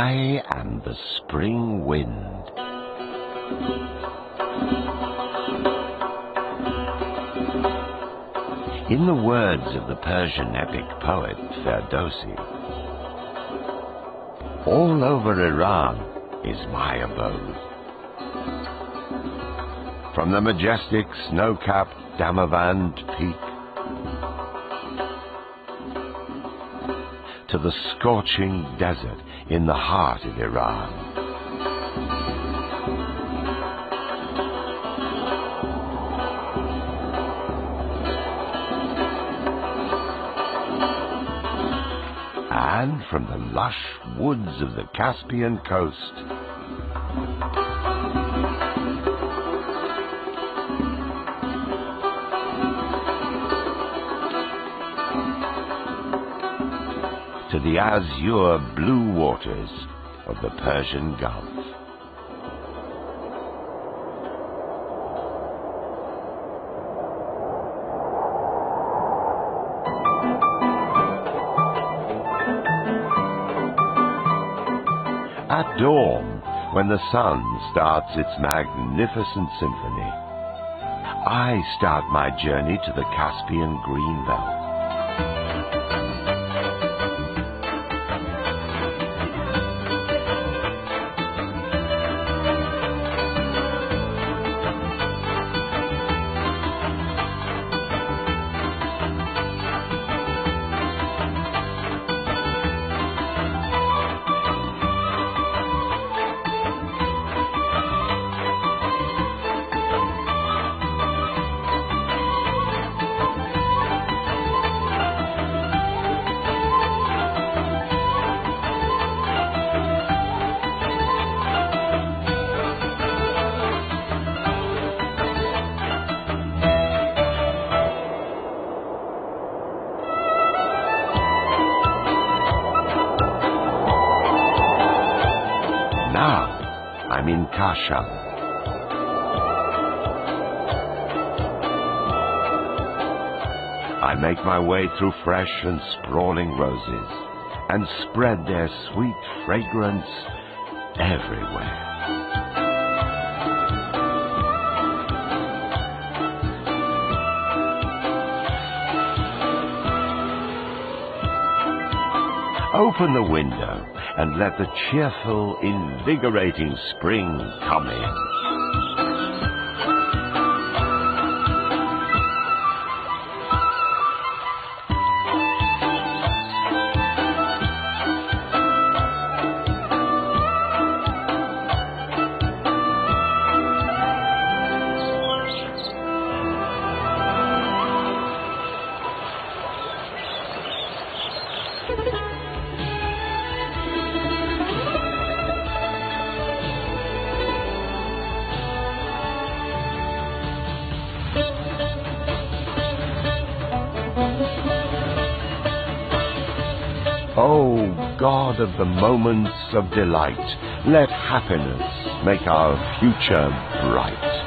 I am the spring wind. In the words of the Persian epic poet Ferdowsi, all over Iran is my abode. From the majestic snow-capped Damavand peak to the scorching desert in the heart of Iran. And from the lush woods of the Caspian coast to the azure blue waters of the Persian Gulf. At dawn, when the sun starts its magnificent symphony, I start my journey to the Caspian greenbelt. Now, I'm in Kashan. I make my way through fresh and sprawling roses and spread their sweet fragrance everywhere. Open the window and let the cheerful, invigorating spring come in. O God of the moments of delight, let happiness make our future bright.